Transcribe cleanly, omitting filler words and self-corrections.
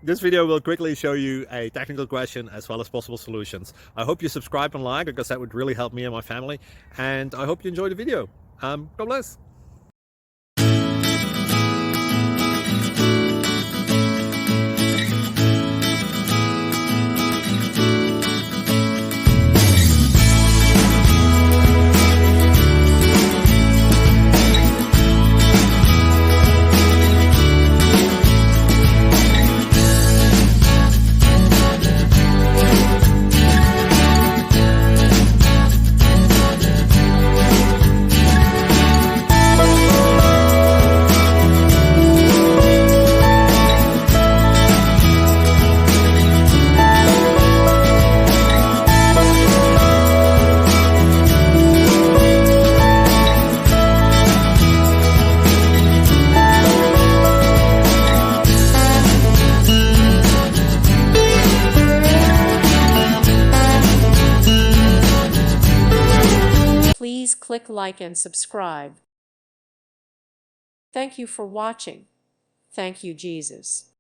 This video will quickly show you a technical question as well as possible solutions. I hope you subscribe and like, because that would really help me and my family. And I hope you enjoy the video. God bless. Please click like and subscribe. Thank you for watching. Thank you, Jesus.